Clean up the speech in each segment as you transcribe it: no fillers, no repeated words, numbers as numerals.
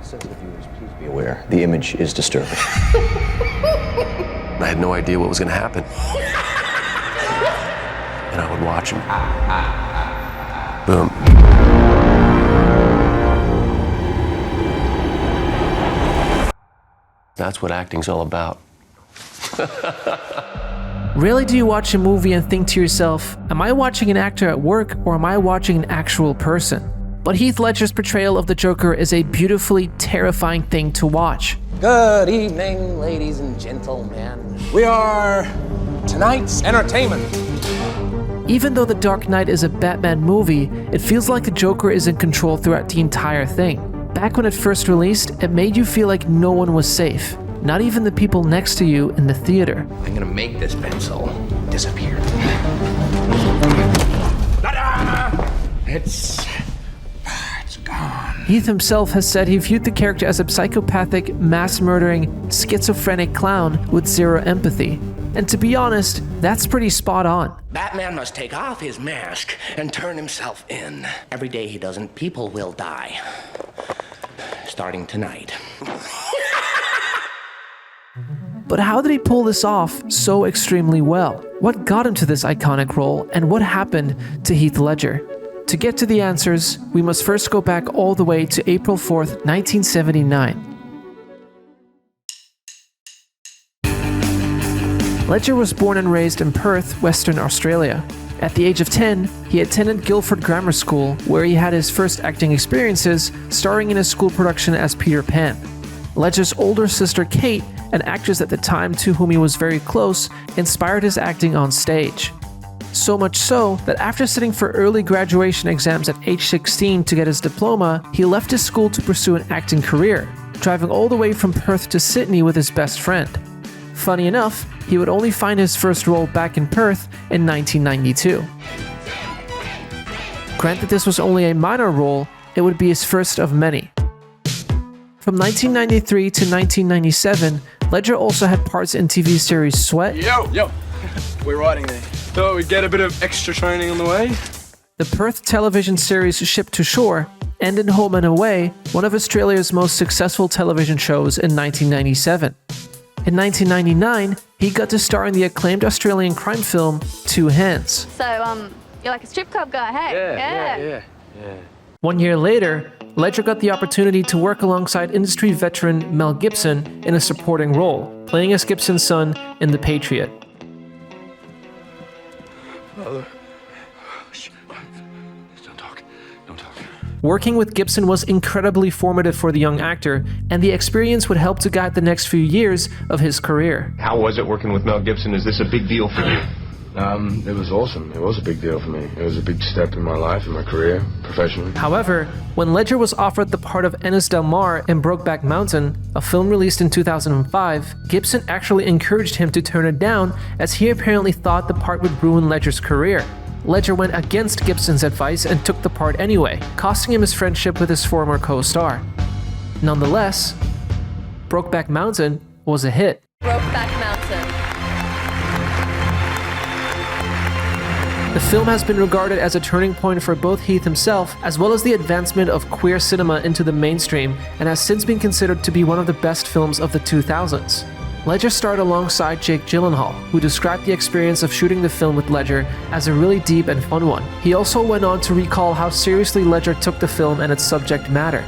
Sensitive viewers, please be aware. The image is disturbing. I had no idea what was going to happen. And I would watch him. Boom. That's what acting's all about. Rarely do you watch a movie and think to yourself, am I watching an actor at work or am I watching an actual person? But Heath Ledger's portrayal of the Joker is a beautifully terrifying thing to watch. Good evening, ladies and gentlemen. We are tonight's entertainment. Even though The Dark Knight is a Batman movie, it feels like the Joker is in control throughout the entire thing. Back when it first released, it made you feel like no one was safe. Not even the people next to you in the theater. I'm gonna make this pencil disappear. It's gone. Heath himself has said he viewed the character as a psychopathic, mass-murdering, schizophrenic clown with zero empathy. And to be honest, that's pretty spot on. Batman must take off his mask and turn himself in. Every day he doesn't, people will die. Starting tonight. But how did he pull this off so extremely well? What got him to this iconic role, and what happened to Heath Ledger? To get to the answers, we must first go back all the way to April 4th, 1979. Ledger was born and raised in Perth, Western Australia. At the age of 10, he attended Guildford Grammar School, where he had his first acting experiences, starring in a school production as Peter Pan. Ledger's older sister Kate, an actress at the time to whom he was very close, inspired his acting on stage. So much so that after sitting for early graduation exams at age 16 to get his diploma, he left his school to pursue an acting career, driving all the way from Perth to Sydney with his best friend. Funny enough, he would only find his first role back in Perth in 1992. Granted this was only a minor role, it would be his first of many. From 1993 to 1997, Ledger also had parts in TV series Sweat. Yo, we're riding there. Thought we'd get a bit of extra training on the way. The Perth television series Ship to Shore, and In Home and Away, one of Australia's most successful television shows in 1997. In 1999, he got to star in the acclaimed Australian crime film Two Hands. So, you're like a strip club guy, hey? Yeah. 1 year later, Ledger got the opportunity to work alongside industry veteran Mel Gibson in a supporting role, playing as Gibson's son in The Patriot. Don't talk. Working with Gibson was incredibly formative for the young actor, and the experience would help to guide the next few years of his career. How was it working with Mel Gibson? Is this a big deal for you? It was awesome. It was a big deal for me. It was a big step in my life, in my career, professionally. However, when Ledger was offered the part of Ennis Del Mar in Brokeback Mountain, a film released in 2005, Gibson actually encouraged him to turn it down, as he apparently thought the part would ruin Ledger's career. Ledger went against Gibson's advice and took the part anyway, costing him his friendship with his former co-star. Nonetheless, Brokeback Mountain was a hit. Brokeback Mountain. The film has been regarded as a turning point for both Heath himself, as well as the advancement of queer cinema into the mainstream, and has since been considered to be one of the best films of the 2000s. Ledger starred alongside Jake Gyllenhaal, who described the experience of shooting the film with Ledger as a really deep and fun one. He also went on to recall how seriously Ledger took the film and its subject matter.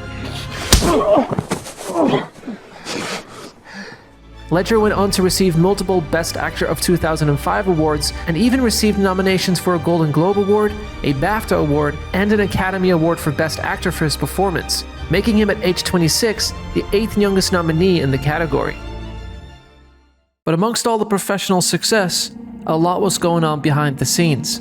Ledger went on to receive multiple Best Actor of 2005 awards, and even received nominations for a Golden Globe Award, a BAFTA Award, and an Academy Award for Best Actor for his performance, making him at age 26 the 8th youngest nominee in the category. But amongst all the professional success, a lot was going on behind the scenes.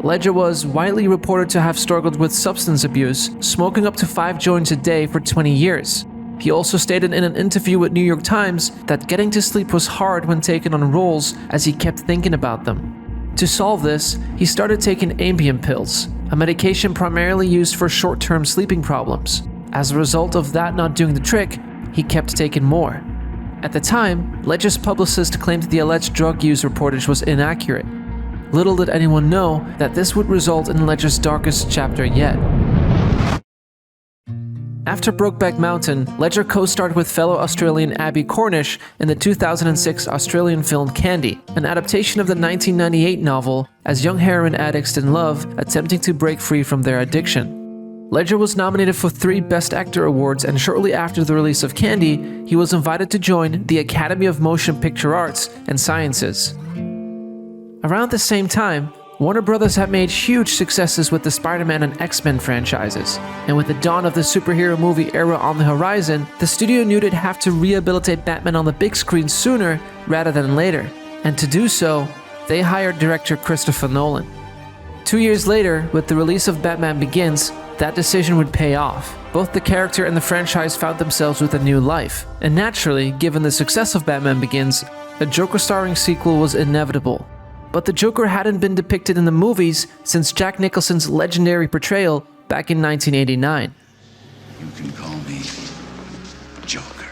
Ledger was widely reported to have struggled with substance abuse, smoking up to 5 joints a day for 20 years. He also stated in an interview with New York Times that getting to sleep was hard when taking on roles, as he kept thinking about them. To solve this, he started taking Ambien pills, a medication primarily used for short-term sleeping problems. As a result of that not doing the trick, he kept taking more. At the time, Ledger's publicist claimed the alleged drug use reportage was inaccurate. Little did anyone know that this would result in Ledger's darkest chapter yet. After Brokeback Mountain, Ledger co-starred with fellow Australian Abby Cornish in the 2006 Australian film Candy, an adaptation of the 1998 novel as young heroin addicts in love attempting to break free from their addiction. Ledger was nominated for 3 Best Actor awards, and shortly after the release of Candy, he was invited to join the Academy of Motion Picture Arts and Sciences. Around the same time, Warner Brothers had made huge successes with the Spider-Man and X-Men franchises, and with the dawn of the superhero movie era on the horizon, the studio knew they'd have to rehabilitate Batman on the big screen sooner rather than later, and to do so, they hired director Christopher Nolan. 2 years later, with the release of Batman Begins, that decision would pay off. Both the character and the franchise found themselves with a new life, and naturally, given the success of Batman Begins, a Joker-starring sequel was inevitable. But the Joker hadn't been depicted in the movies since Jack Nicholson's legendary portrayal back in 1989. You can call me Joker.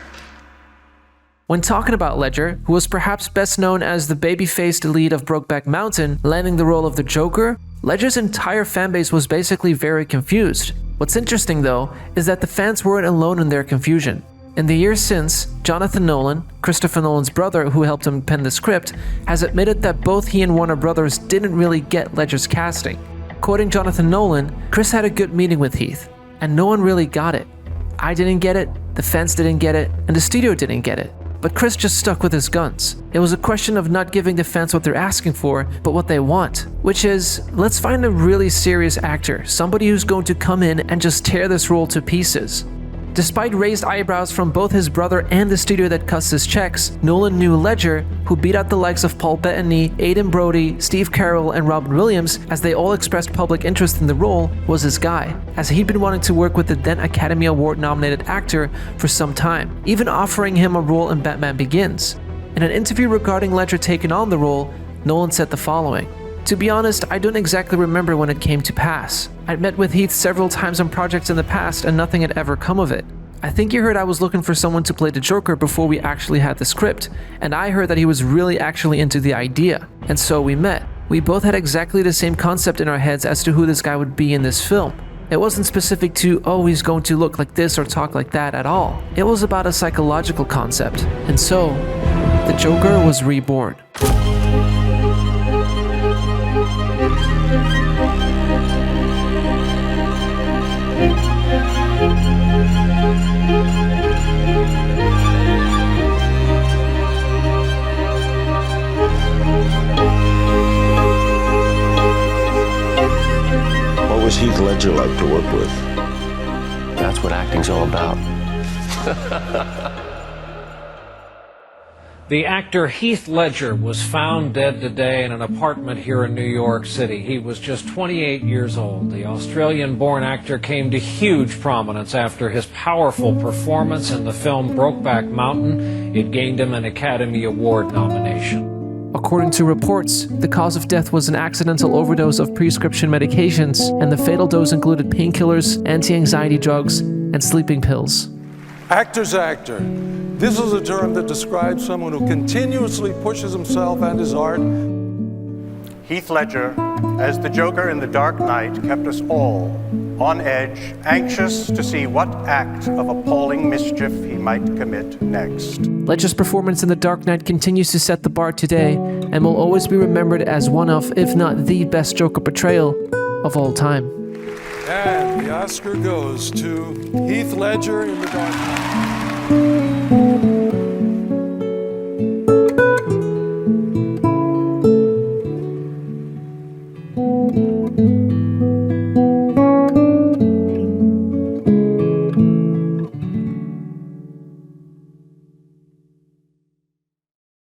When talking about Ledger, who was perhaps best known as the baby-faced lead of Brokeback Mountain, landing the role of the Joker, Ledger's entire fanbase was basically very confused. What's interesting though, is that the fans weren't alone in their confusion. In the years since, Jonathan Nolan, Christopher Nolan's brother who helped him pen the script, has admitted that both he and Warner Brothers didn't really get Ledger's casting. Quoting Jonathan Nolan, "Chris had a good meeting with Heath, and no one really got it. I didn't get it, the fans didn't get it, and the studio didn't get it. But Chris just stuck with his guns. It was a question of not giving the fans what they're asking for, but what they want. Which is, let's find a really serious actor, somebody who's going to come in and just tear this role to pieces." Despite raised eyebrows from both his brother and the studio that cuts his checks, Nolan knew Ledger, who beat out the likes of Paul Bettany, Aidan Brody, Steve Carell, and Robin Williams as they all expressed public interest in the role, was his guy, as he'd been wanting to work with the then Academy Award-nominated actor for some time, even offering him a role in Batman Begins. In an interview regarding Ledger taking on the role, Nolan said the following: "To be honest, I don't exactly remember when it came to pass. I'd met with Heath several times on projects in the past and nothing had ever come of it. I think you heard I was looking for someone to play the Joker before we actually had the script, and I heard that he was really actually into the idea, and so we met. We both had exactly the same concept in our heads as to who this guy would be in this film. It wasn't specific to, oh, he's going to look like this or talk like that at all. It was about a psychological concept, and so, the Joker was reborn." What was Heath Ledger like to work with? That's what acting's all about. The actor Heath Ledger was found dead today in an apartment here in New York City. He was just 28 years old. The Australian-born actor came to huge prominence after his powerful performance in the film Brokeback Mountain. It gained him an Academy Award nomination. According to reports, the cause of death was an accidental overdose of prescription medications, and the fatal dose included painkillers, anti-anxiety drugs, and sleeping pills. Actor's actor. This is a term that describes someone who continuously pushes himself and his art. Heath Ledger, as the Joker in The Dark Knight, kept us all on edge, anxious to see what act of appalling mischief he might commit next. Ledger's performance in The Dark Knight continues to set the bar today, and will always be remembered as one of, if not the best Joker portrayal of all time. And the Oscar goes to Heath Ledger in The Dark Knight.